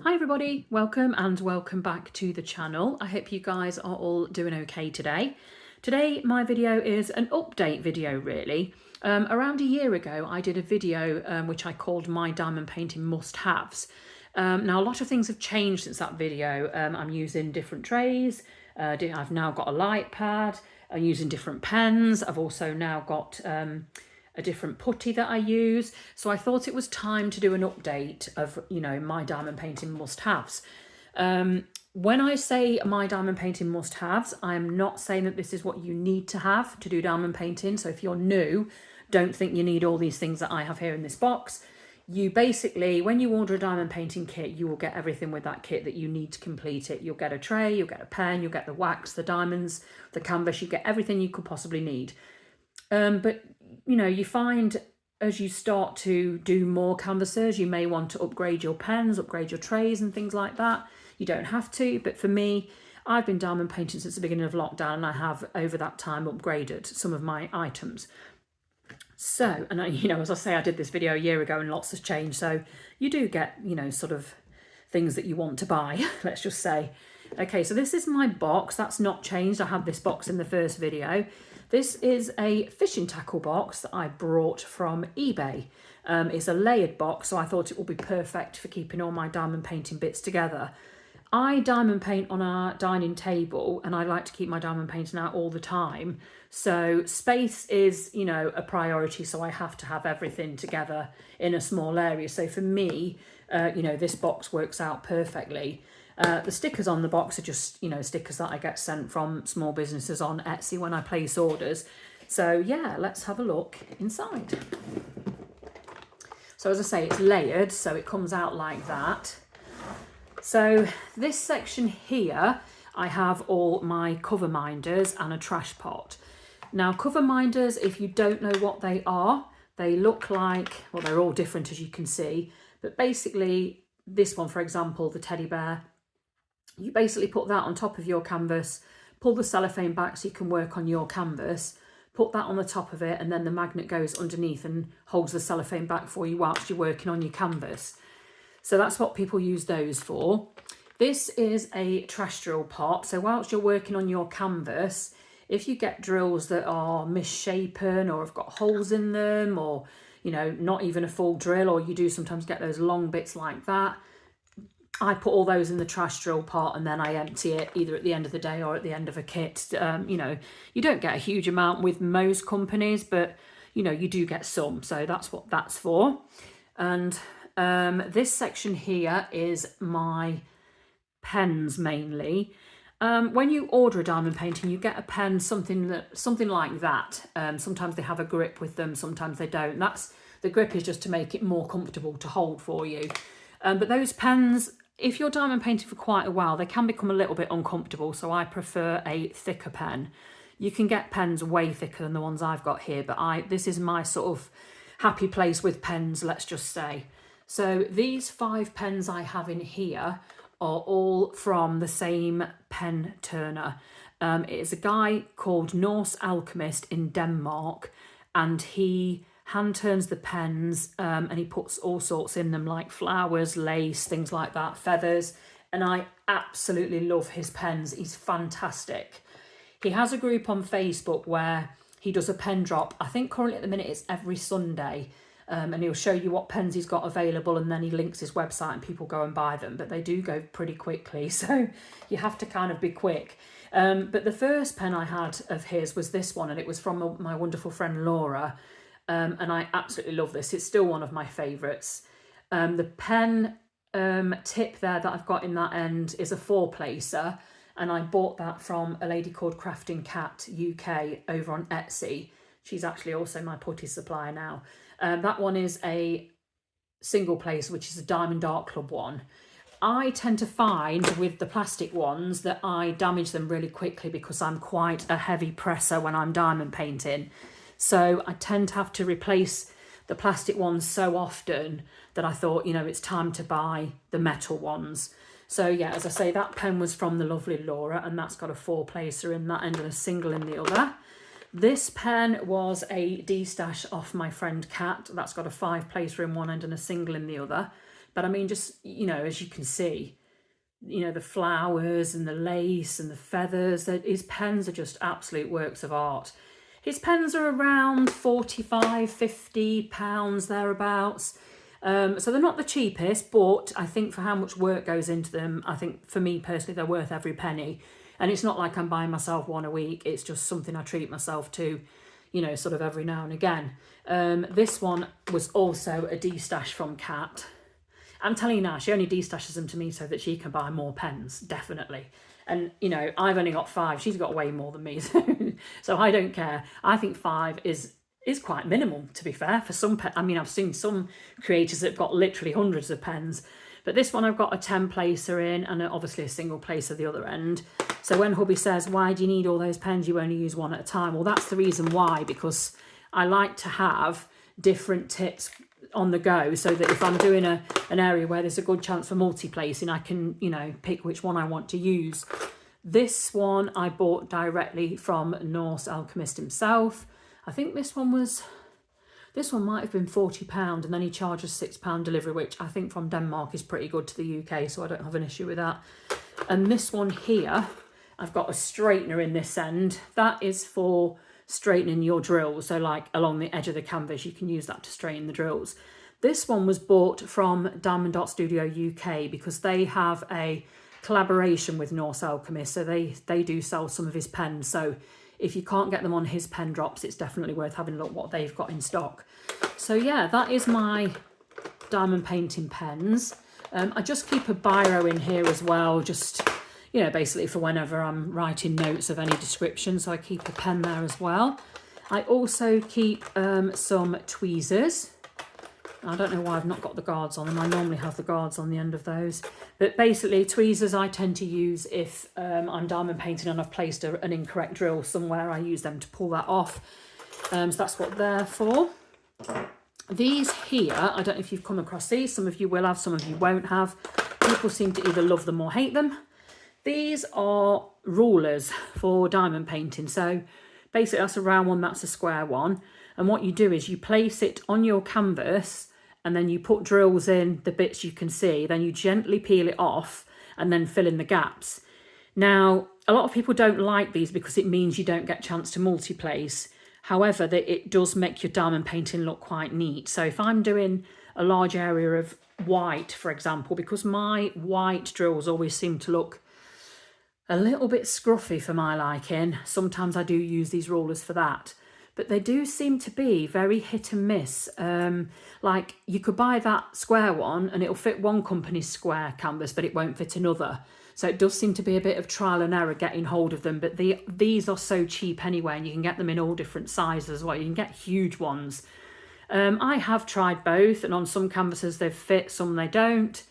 Hi everybody, welcome back to the channel. I hope you guys are all doing okay today. Today my video is an update video really. Around a year ago I did a video which I called My Diamond Painting Must-Haves. Now a lot of things have changed since that video. I'm using different trays, I've now got a light pad, I'm using different pens, I've also now got a different putty that I use. So I thought it was time to do an update of, you know, my diamond painting must-haves. When I say my diamond painting must-haves, I'm not saying that this is what you need to have to do diamond painting. So if you're new, don't think you need all these things that I have here in this box. You basically, when you order a diamond painting kit, you will get everything with that kit that you need to complete it. You'll get a tray, you'll get a pen, you'll get the wax, the diamonds, the canvas, you get everything you could possibly need. But you know, you find as you start to do more canvases, you may want to upgrade your pens, upgrade your trays and things like that. You don't have to, but for me, I've been diamond painting since the beginning of lockdown and I have over that time upgraded some of my items. So, and I, you know, as I say, I did this video a year ago and lots has changed. So you do get, you know, sort of things that you want to buy, let's just say. Okay, so this is my box. That's not changed. I had this box in the first video. This is a fishing tackle box that I brought from eBay. It's a layered box, so I thought it would be perfect for keeping all my diamond painting bits together. I diamond paint on our dining table and I like to keep my diamond painting out all the time. So space is, you know, a priority, so I have to have everything together in a small area. So for me, you know, this box works out perfectly. The stickers on the box are just, you know, stickers that I get sent from small businesses on Etsy when I place orders. So yeah, let's have a look inside. So as I say, it's layered, so it comes out like that. So this section here, I have all my cover minders and a trash pot. Now cover minders, if you don't know what they are, they look like, well, they're all different as you can see, but basically this one, for example, the teddy bear, you basically put that on top of your canvas, pull the cellophane back so you can work on your canvas, put that on the top of it, and then the magnet goes underneath and holds the cellophane back for you whilst you're working on your canvas. So that's what people use those for. This is a trash drill pot. So whilst you're working on your canvas, if you get drills that are misshapen or have got holes in them, or, you know, not even a full drill, or you do sometimes get those long bits like that, I put all those in the trash drill pot and then I empty it either at the end of the day or at the end of a kit. You know, you don't get a huge amount with most companies, but, you know, you do get some. So that's what that's for. And this section here is my pens mainly. When you order a diamond painting, you get a pen, something like that. Sometimes they have a grip with them, sometimes they don't. The grip is just to make it more comfortable to hold for you. But those pens, if you're diamond painting for quite a while, they can become a little bit uncomfortable, so I prefer a thicker pen. You can get pens way thicker than the ones I've got here, but this is my sort of happy place with pens, let's just say. So these 5 pens I have in here are all from the same pen turner. It's a guy called Norse Alchemist in Denmark, and he hand turns the pens and he puts all sorts in them, like flowers, lace, things like that, feathers, and I absolutely love his pens. He's fantastic. He has a group on Facebook where he does a pen drop. I think currently at the minute it's every Sunday, and he'll show you what pens he's got available, and then he links his website and people go and buy them, but they do go pretty quickly, so you have to kind of be quick. But the first pen I had of his was this one, and it was from my wonderful friend Laura. And I absolutely love this. It's still one of my favourites. The pen tip there that I've got in that end is a 4-placer, and I bought that from a lady called Crafty-ish Kristyn UK over on Etsy. She's actually also my putty supplier now. That one is a single placer, which is a Diamond Art Club one. I tend to find with the plastic ones that I damage them really quickly because I'm quite a heavy presser when I'm diamond painting. So I tend to have to replace the plastic ones so often that I thought, you know, it's time to buy the metal ones. So yeah, as I say, that pen was from the lovely Laura, and that's got a 4-placer in that end and a single in the other. This pen was a D-stash off my friend Kat. That's got a 5-placer in one end and a single in the other. But I mean, just, you know, as you can see, you know, the flowers and the lace and the feathers, his pens are just absolute works of art. His pens are around 45, 50 pounds thereabouts. So they're not the cheapest, but I think for how much work goes into them, I think for me personally, they're worth every penny. And it's not like I'm buying myself one a week. It's just something I treat myself to, you know, sort of every now and again. This one was also a destash from Kat. I'm telling you now, she only destashes them to me so that she can buy more pens, definitely. And, you know, I've only got 5. She's got way more than me, so I don't care. I think 5 is quite minimal, to be fair, for some I mean, I've seen some creators that have got literally hundreds of pens, but this one I've got a 10 placer in and obviously a single placer the other end. So when hubby says, why do you need all those pens? You only use one at a time. Well, that's the reason why, because I like to have different tips on the go, so that if I'm doing an area where there's a good chance for multi-placing, I can, you know, pick which one I want to use. This one I bought directly from Norse Alchemist himself. I think this one might have been £40, and then he charges £6 delivery, which I think from Denmark is pretty good to the UK, so I don't have an issue with that. And this one here, I've got a straightener in this end. That is for straightening your drills, so like along the edge of the canvas, you can use that to straighten the drills. This one was bought from Diamond Dot Studio UK because they have a collaboration with Norse Alchemist, so they do sell some of his pens. So if you can't get them on his pen drops, it's definitely worth having a look what they've got in stock. So yeah, that is my diamond painting pens. I just keep a biro in here as well, just, you know, basically for whenever I'm writing notes of any description, so I keep a pen there as well. I also keep some tweezers. I don't know why I've not got the guards on them. I normally have the guards on the end of those. But basically, tweezers I tend to use if I'm diamond painting and I've placed an incorrect drill somewhere. I use them to pull that off. So that's what they're for. These here, I don't know if you've come across these. Some of you will have, some of you won't have. People seem to either love them or hate them. These are rulers for diamond painting. So basically that's a round one, that's a square one. And what you do is you place it on your canvas and then you put drills in the bits you can see. Then you gently peel it off and then fill in the gaps. Now, a lot of people don't like these because it means you don't get a chance to multi-place. However, it does make your diamond painting look quite neat. So if I'm doing a large area of white, for example, because my white drills always seem to look a little bit scruffy for my liking, sometimes I do use these rulers for that. But they do seem to be very hit and miss. Like you could buy that square one and it'll fit one company's square canvas, but it won't fit another. So it does seem to be a bit of trial and error getting hold of them. But these are so cheap anyway, and you can get them in all different sizes as well. You can get huge ones. I have tried both, and on some canvases they fit, some they don't.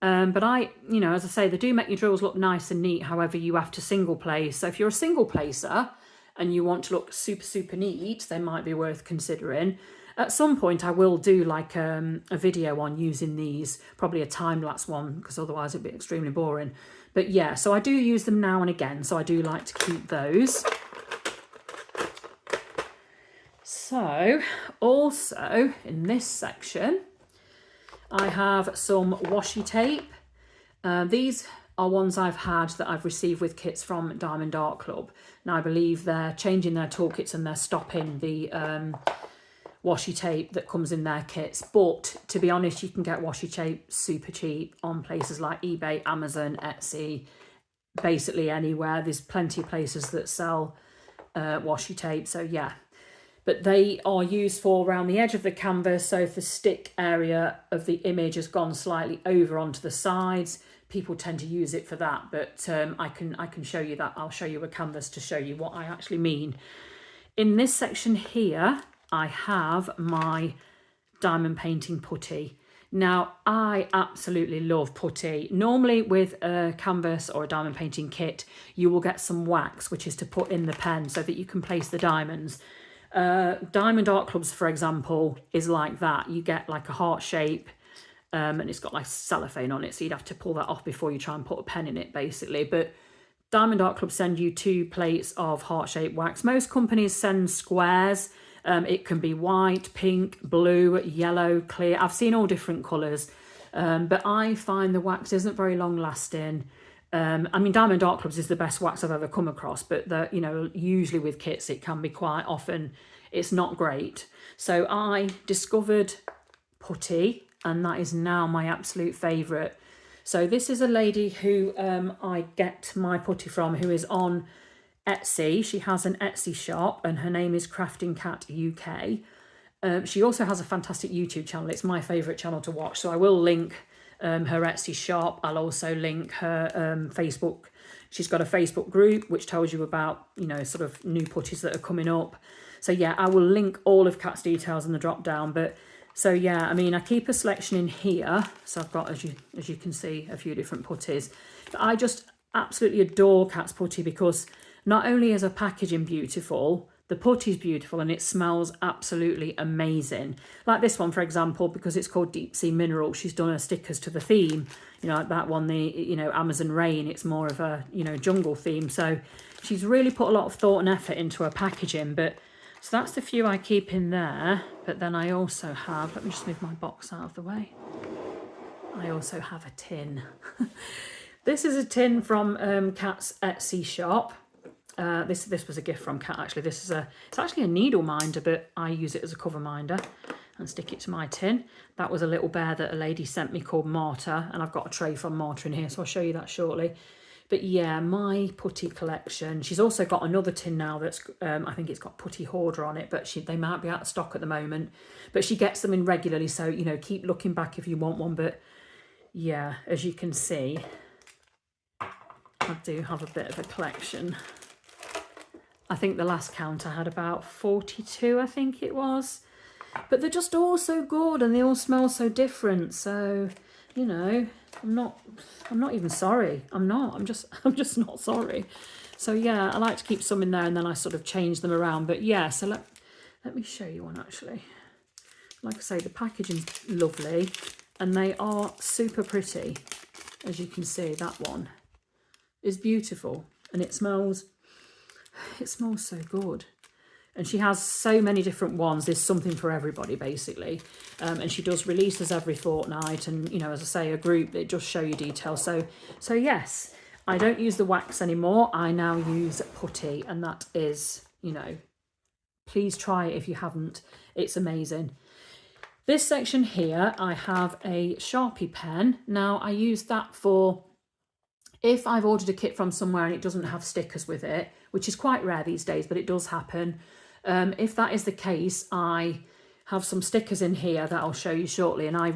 But you know, as I say, they do make your drills look nice and neat. However, you have to single place. So if you're a single placer and you want to look super, super neat, they might be worth considering. At some point, I will do like a video on using these, probably a time-lapse one, because otherwise it'd be extremely boring. But yeah, so I do use them now and again, so I do like to keep those. So, also in this section, I have some washi tape. These are ones I've had that I've received with kits from Diamond Art Club. Now I believe they're changing their toolkits and they're stopping the washi tape that comes in their kits. But to be honest, you can get washi tape super cheap on places like eBay, Amazon, Etsy, basically anywhere. There's plenty of places that sell washi tape. So yeah, but they are used for around the edge of the canvas. So if the stick area of the image has gone slightly over onto the sides, people tend to use it for that. But I can show you that. I'll show you a canvas to show you what I actually mean. In this section here, I have my diamond painting putty. Now, I absolutely love putty. Normally with a canvas or a diamond painting kit, you will get some wax, which is to put in the pen so that you can place the diamonds. Diamond Art Clubs, for example, is like that. You get like a heart shape and it's got like cellophane on it, so you'd have to pull that off before you try and put a pen in it, basically. But Diamond Art Club send you 2 plates of heart-shaped wax. Most companies send squares. It can be white, pink, blue, yellow, clear. I've seen all different colours. But I find the wax isn't very long lasting. I mean, Diamond Art Clubs is the best wax I've ever come across, but you know, usually with kits it can be quite often, it's not great. So I discovered Putty, and that is now my absolute favourite. So this is a lady who I get my putty from, who is on Etsy. She has an Etsy shop and her name is Crafting Cat UK. She also has a fantastic YouTube channel. It's my favourite channel to watch. So I will link her Etsy shop. I'll also link her Facebook. She's got a Facebook group which tells you about, you know, sort of new putties that are coming up. So yeah, I will link all of Kat's details in the drop down. But so yeah, I mean, I keep a selection in here. So I've got, as you can see, a few different putties. But I just absolutely adore Kat's putty because not only is her packaging beautiful, the putty's beautiful and it smells absolutely amazing. Like this one, for example, because it's called Deep Sea Mineral, she's done her stickers to the theme. You know, like that one, the, you know, Amazon Rain, it's more of a, you know, jungle theme. So she's really put a lot of thought and effort into her packaging. But so that's the few I keep in there. But then I also have, let me just move my box out of the way. I also have a tin. This is a tin from Kat's Etsy shop. This was a gift from Kat, actually. It's actually a needle minder, but I use it as a cover minder and stick it to my tin. That was a little bear that a lady sent me called Marta, and I've got a tray from Marta in here, so I'll show you that shortly. But yeah, my putty collection. She's also got another tin now that's, I think it's got Putty Hoarder on it, but they might be out of stock at the moment. But she gets them in regularly, so, you know, keep looking back if you want one. But yeah, as you can see, I do have a bit of a collection. I think the last count I had about 42, I think it was. But they're just all so good and they all smell so different. So, you know, I'm not even sorry. I'm just not sorry. So yeah, I like to keep some in there and then I sort of change them around. But yeah, so let me show you one actually. Like I say, the packaging's lovely and they are super pretty. As you can see, that one is beautiful and it smells so good. And she has so many different ones. There's something for everybody, basically. And she does releases every fortnight. And, you know, as I say, a group that just show you details. So yes, I don't use the wax anymore. I now use putty. And that is, you know, please try it if you haven't. It's amazing. This section here, I have a Sharpie pen. Now, I use that for if I've ordered a kit from somewhere and it doesn't have stickers with it, which is quite rare these days, but it does happen. If that is the case, I have some stickers in here that I'll show you shortly, and I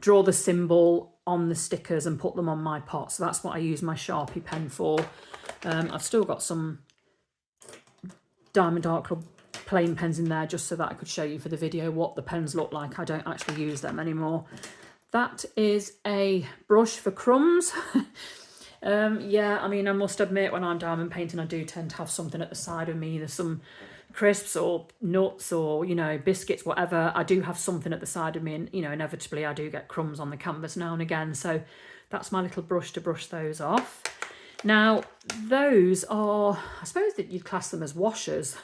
draw the symbol on the stickers and put them on my pot. So that's what I use my Sharpie pen for. I've still got some Diamond Art Club plain pens in there just so that I could show you for the video what the pens look like. I don't actually use them anymore. That is a brush for crumbs. Yeah, I mean, I must admit when I'm diamond painting, I do tend to have something at the side of me. There's some crisps or nuts or, you know, biscuits, whatever. I do have something at the side of me and, you know, inevitably I do get crumbs on the canvas now and again. So that's my little brush to brush those off. Now, those are, I suppose that you'd class them as washers.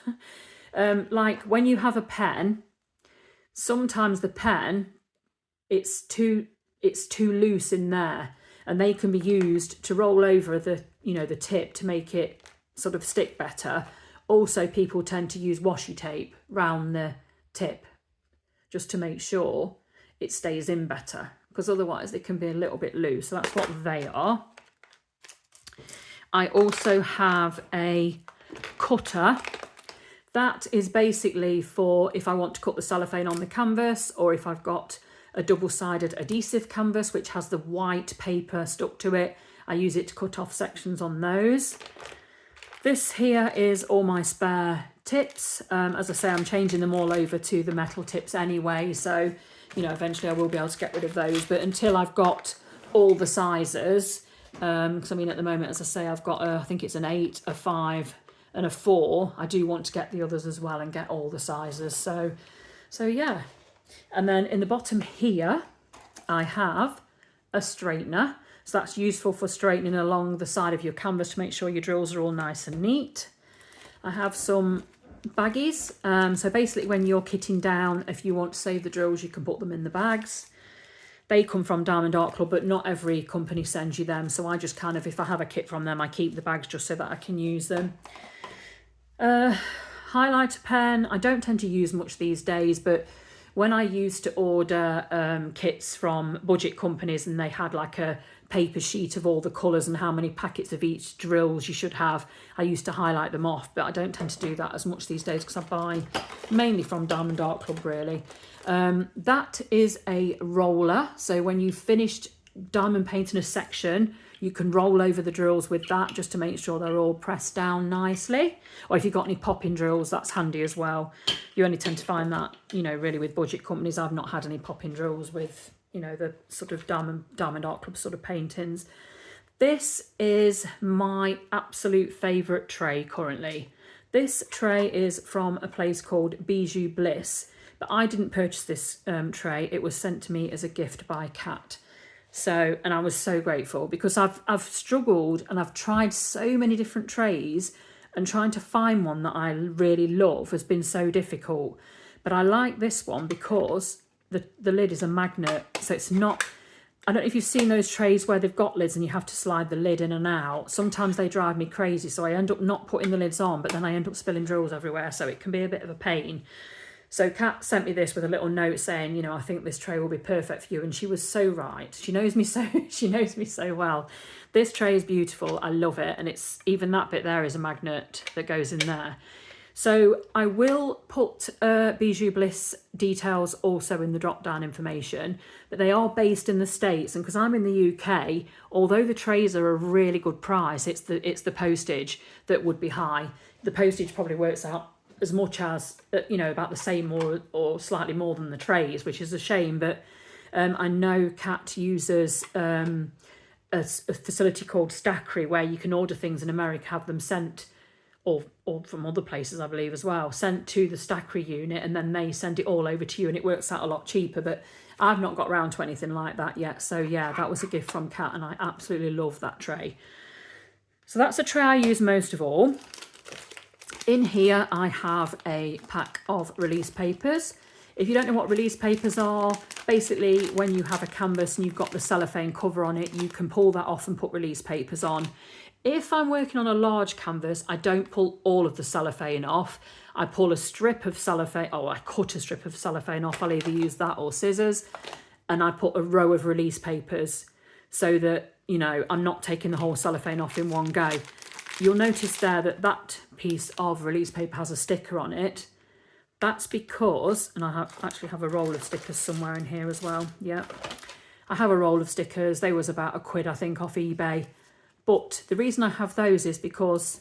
Like when you have a pen, sometimes the pen, it's too loose in there. And they can be used to roll over the, you know, the tip to make it sort of stick better. Also, people tend to use washi tape round the tip just to make sure it stays in better, because otherwise they can be a little bit loose. So that's what they are. I also have a cutter. That is basically for if I want to cut the cellophane on the canvas, or if I've got a double-sided adhesive canvas which has the white paper stuck to it. I use it to cut off sections on those. This here is all my spare tips. As I say, I'm changing them all over to the metal tips anyway, so, you know, eventually I will be able to get rid of those. But until I've got all the sizes, because I mean at the moment, as I say, I've got I think it's an 8, a 5 and a 4. I do want to get the others as well and get all the sizes. So yeah. And then in the bottom here, I have a straightener. So that's useful for straightening along the side of your canvas to make sure your drills are all nice and neat. I have some baggies. So basically when you're kitting down, if you want to save the drills, you can put them in the bags. They come from Diamond Art Club, but not every company sends you them. So I just kind of, if I have a kit from them, I keep the bags just so that I can use them. Highlighter pen, I don't tend to use much these days, but when I used to order kits from budget companies and they had like a paper sheet of all the colours and how many packets of each drills you should have, I used to highlight them off, but I don't tend to do that as much these days because I buy mainly from Diamond Art Club really. That is a roller, so when you've finished diamond painting a section, you can roll over the drills with that just to make sure they're all pressed down nicely. Or if you've got any popping drills, that's handy as well. You only tend to find that, you know, really with budget companies. I've not had any popping drills with, you know, the sort of Diamond Art Club sort of paintings. This is my absolute favourite tray currently. This tray is from a place called Bijou Bliss, but I didn't purchase this tray. It was sent to me as a gift by Kat. So, and I was so grateful because I've struggled and I've tried so many different trays, and trying to find one that I really love has been so difficult. But I like this one because the lid is a magnet, so it's not, I don't know if you've seen those trays where they've got lids and you have to slide the lid in and out. Sometimes they drive me crazy, so I end up not putting the lids on, but then I end up spilling drills everywhere, so it can be a bit of a pain. So Kat sent me this with a little note saying, you know, I think this tray will be perfect for you, and she was so right. She knows me so well. This tray is beautiful. I love it, and it's even that bit there is a magnet that goes in there. So I will put Bijou Bliss details also in the drop down information, but they are based in the States, and because I'm in the UK, although the trays are a really good price, it's the postage that would be high. The postage probably works out as much as, you know, about the same or slightly more than the trays, which is a shame. But I know Kat uses a facility called Stackery where you can order things in America, have them sent, or from other places I believe as well, sent to the Stackery unit, and then they send it all over to you, and it works out a lot cheaper. But I've not got around to anything like that yet. So yeah, that was a gift from Kat, and I absolutely love that tray. So that's a tray I use most of all. In here, I have a pack of release papers. If you don't know what release papers are, basically when you have a canvas and you've got the cellophane cover on it, you can pull that off and put release papers on. If I'm working on a large canvas, I don't pull all of the cellophane off. I pull a strip of cellophane, I cut a strip of cellophane off. I'll either use that or scissors, and I put a row of release papers so that, you know, I'm not taking the whole cellophane off in one go. You'll notice there that that piece of release paper has a sticker on it. That's because, and I actually have a roll of stickers somewhere in here as well. Yeah, I have a roll of stickers. They was about £1, I think, off eBay. But the reason I have those is because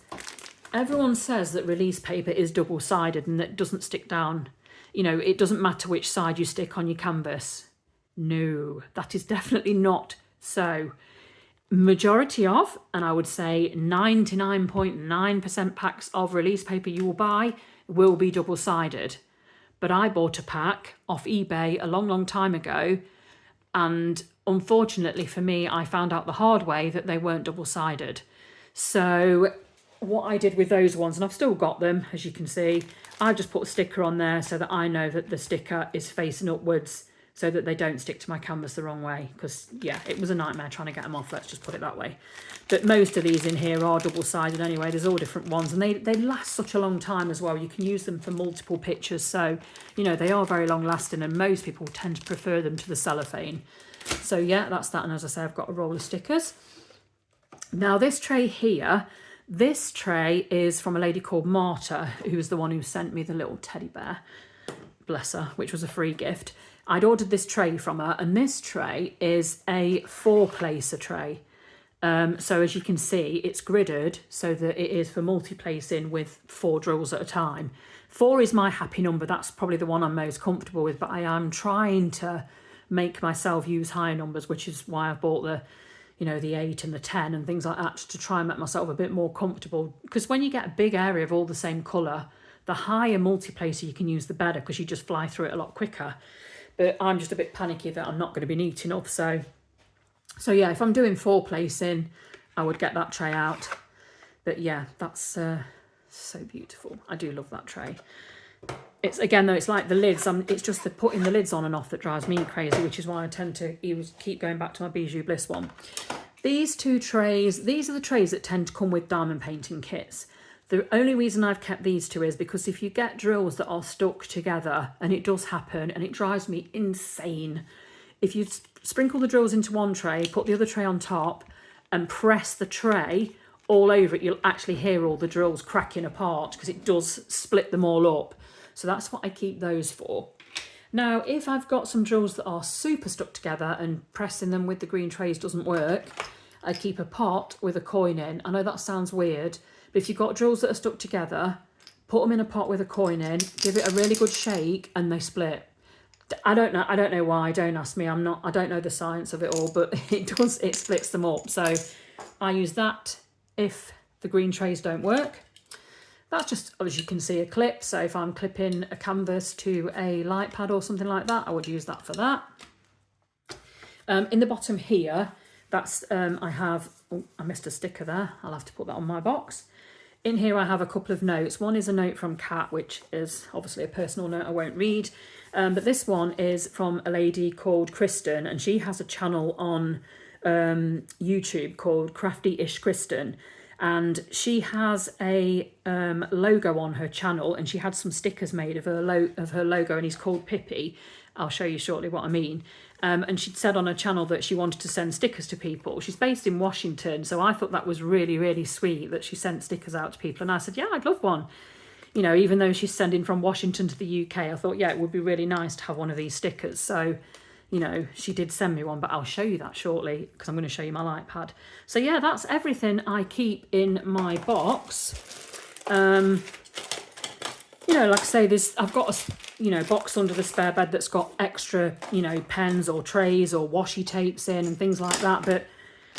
everyone says that release paper is double-sided and that it doesn't stick down. You know, it doesn't matter which side you stick on your canvas. No, that is definitely not so. Majority of, and I would say 99.9% packs of release paper you will buy will be double-sided. But I bought a pack off eBay a long time ago, and unfortunately for me, I found out the hard way that they weren't double-sided. So what I did with those ones, and I've still got them, as you can see, I just put a sticker on there so that I know that the sticker is facing upwards, so that they don't stick to my canvas the wrong way, because yeah, it was a nightmare trying to get them off, let's just put it that way. But most of these in here are double-sided anyway. There's all different ones, and they last such a long time as well. You can use them for multiple pictures, so you know, they are very long lasting, and most people tend to prefer them to the cellophane. So yeah, that's that, and as I say, I've got a roll of stickers. Now this tray here, this tray is from a lady called Marta, who's the one who sent me the little teddy bear, bless her, which was a free gift. I'd ordered this tray from her, and this tray is a 4-placer tray. So as you can see, it's gridded so that it is for multi-placing with 4 drills at a time. 4 is my happy number. That's probably the one I'm most comfortable with, but I am trying to make myself use higher numbers, which is why I bought the, you know, the 8 and the 10 and things like that, to try and make myself a bit more comfortable. Because when you get a big area of all the same colour, the higher multi-placer you can use, the better, because you just fly through it a lot quicker. But I'm just a bit panicky that I'm not going to be neat enough. So yeah, if I'm doing 4 placing, I would get that tray out. But yeah, that's so beautiful. I do love that tray. It's again though, it's like the lids. It's just the putting the lids on and off that drives me crazy, which is why I tend to keep going back to my Bijou Bliss one. These two trays, these are the trays that tend to come with diamond painting kits. The only reason I've kept these two is because if you get drills that are stuck together, and it does happen, and it drives me insane. If you sprinkle the drills into one tray, put the other tray on top, and press the tray all over it, you'll actually hear all the drills cracking apart because it does split them all up. So that's what I keep those for. Now, if I've got some drills that are super stuck together and pressing them with the green trays doesn't work, I keep a pot with a coin in. I know that sounds weird, but if you've got drills that are stuck together, put them in a pot with a coin in, give it a really good shake, and they split. I don't know why, don't ask me. I don't know the science of it all, but it splits them up. So I use that if the green trays don't work. That's just, as you can see, a clip. So if I'm clipping a canvas to a light pad or something like that, I would use that for that. In the bottom here, that's I missed a sticker there. I'll have to put that on my box. In here I have a couple of notes. One is a note from Kat, which is obviously a personal note I won't read. But this one is from a lady called Kristyn, and she has a channel on YouTube called Crafty-ish Kristyn. And she has a logo on her channel, and she had some stickers made of her logo, and he's called Putty. I'll show you shortly what I mean. And she'd said on her channel that she wanted to send stickers to people. She's based in Washington, so I thought that was really, really sweet that she sent stickers out to people. And I said, yeah, I'd love one. You know, even though she's sending from Washington to the UK, I thought, yeah, it would be really nice to have one of these stickers. So, you know, she did send me one, but I'll show you that shortly because I'm going to show you my light pad. So yeah, that's everything I keep in my box. You know, like I say, I've got a box under the spare bed that's got extra, pens or trays or washi tapes in and things like that. But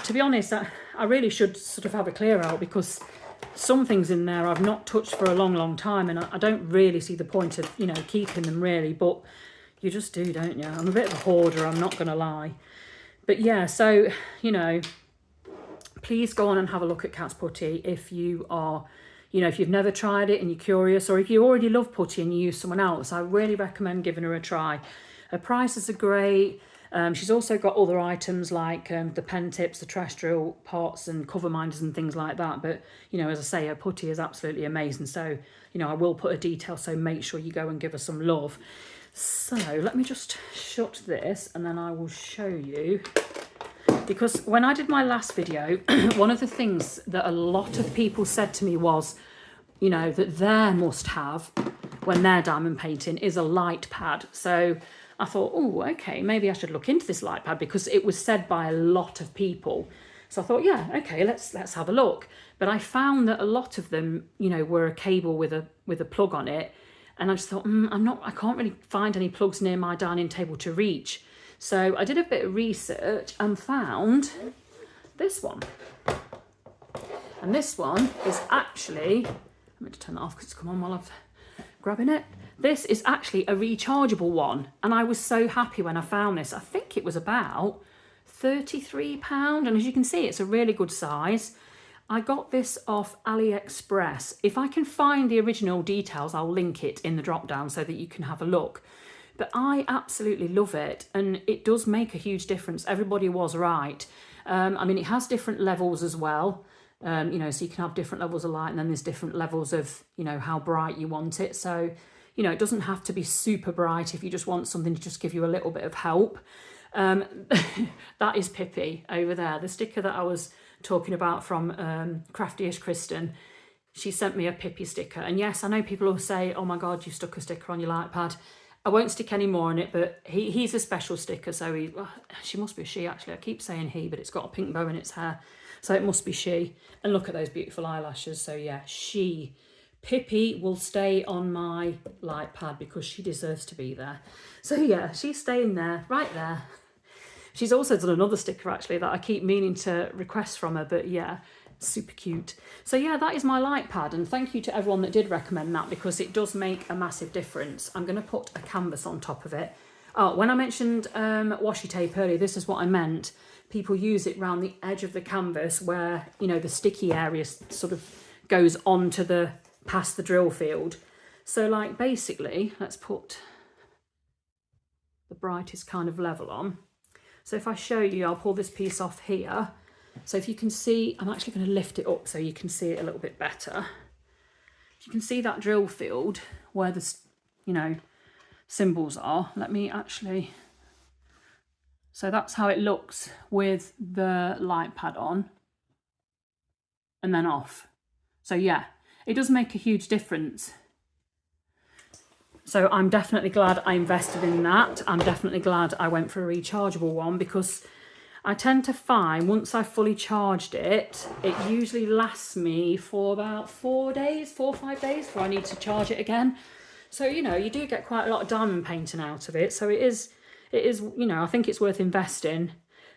to be honest, I really should sort of have a clear out because some things in there I've not touched for a long, long time, and I don't really see the point of, keeping them really, but you just do, don't you? I'm a bit of a hoarder, I'm not going to lie. But yeah, so, please go on and have a look at Kat's Putty if you are, if you've never tried it and you're curious, or if you already love Putty and you use someone else, I really recommend giving her a try. Her prices are great. She's also got other items like the pen tips, the trash drill pots and cover minders and things like that. But, as I say, her Putty is absolutely amazing. So, I will put a detail, so make sure you go and give her some love. So let me just shut this and then I will show you. Because when I did my last video, one of the things that a lot of people said to me was, that their must-have when they're diamond painting is a light pad. So I thought, oh, okay, maybe I should look into this light pad because it was said by a lot of people. So I thought, yeah, okay, let's have a look. But I found that a lot of them, were a cable with a plug on it. And I just thought, I can't really find any plugs near my dining table to reach. So I did a bit of research and found this one. And this one is actually, let me just turn that off because it's come on while I'm grabbing it. This is actually a rechargeable one. And I was so happy when I found this. I think it was about £33. And as you can see, it's a really good size. I got this off AliExpress. If I can find the original details, I'll link it in the drop down so that you can have a look. But I absolutely love it, and it does make a huge difference. Everybody was right. It has different levels as well. So you can have different levels of light, and then there's different levels of, how bright you want it. So, it doesn't have to be super bright if you just want something to just give you a little bit of help. That is Pippi over there, the sticker that I was talking about from Crafty-ish Kristyn. She sent me a Pippi sticker, and yes, I know people will say, oh my god, you stuck a sticker on your light pad. I won't stick any more on it, but he's a special sticker, so she must be a she actually. I keep saying he, but it's got a pink bow in its hair, so it must be she. And look at those beautiful eyelashes. So yeah, Pippi will stay on my light pad because she deserves to be there. So yeah, she's staying there, right there. She's also done another sticker actually that I keep meaning to request from her, but yeah, super cute. So yeah, that is my light pad, and thank you to everyone that did recommend that because it does make a massive difference. I'm going to put a canvas on top of it. Oh, when I mentioned washi tape earlier, this is what I meant. People use it around the edge of the canvas where, the sticky area sort of goes onto past the drill field. So like basically, let's put the brightest kind of level on. So if I show you, I'll pull this piece off here. So if you can see, I'm actually going to lift it up so you can see it a little bit better. You can see that drill field where the, you know, symbols are. Let me actually, so that's how it looks with the light pad on and then off. So yeah, it does make a huge difference. So I'm definitely glad I invested in that. I'm definitely glad I went for a rechargeable one, because I tend to find once I've fully charged it, it usually lasts me for about 4 or 5 days before I need to charge it again. So, you know, you do get quite a lot of diamond painting out of it. So it is, you know, I think it's worth investing.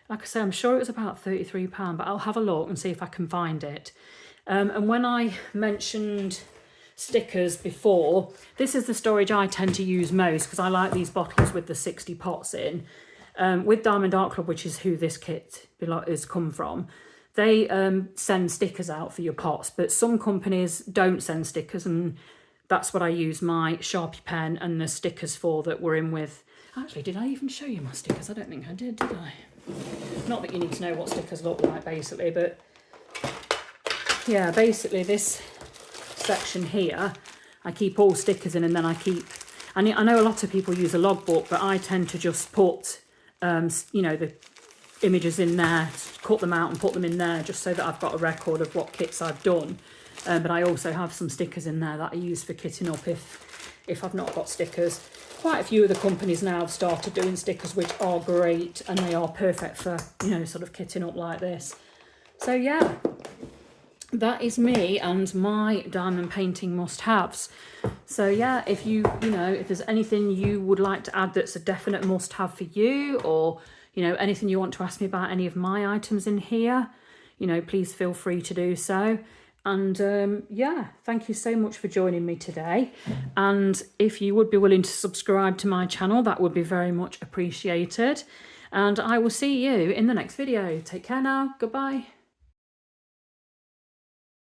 Like I say, I'm sure it was about £33, but I'll have a look and see if I can find it. And when I mentioned stickers before, this is the storage I tend to use most, because I like these bottles with the 60 pots in. With Diamond Art Club, which is who this kit has come from, they send stickers out for your pots, but some companies don't send stickers, and that's what I use my Sharpie pen and the stickers for that were in with. Actually, did I even show you my stickers? I don't think I did I? Not that you need to know what stickers look like, basically, but yeah, basically this section here, I keep all stickers in, and then I know a lot of people use a logbook, but I tend to just put, you know, the images in there, cut them out and put them in there, just so that I've got a record of what kits I've done. But I also have some stickers in there that I use for kitting up if I've not got stickers. Quite a few of the companies now have started doing stickers, which are great, and they are perfect for, you know, sort of kitting up like this. So yeah, that is me and my diamond painting must-haves. So yeah, if you know, if there's anything you would like to add that's a definite must-have for you, or, you know, anything you want to ask me about any of my items in here, you know, please feel free to do so. And yeah, thank you so much for joining me today. And if you would be willing to subscribe to my channel, that would be very much appreciated. And I will see you in the next video. Take care now. Goodbye.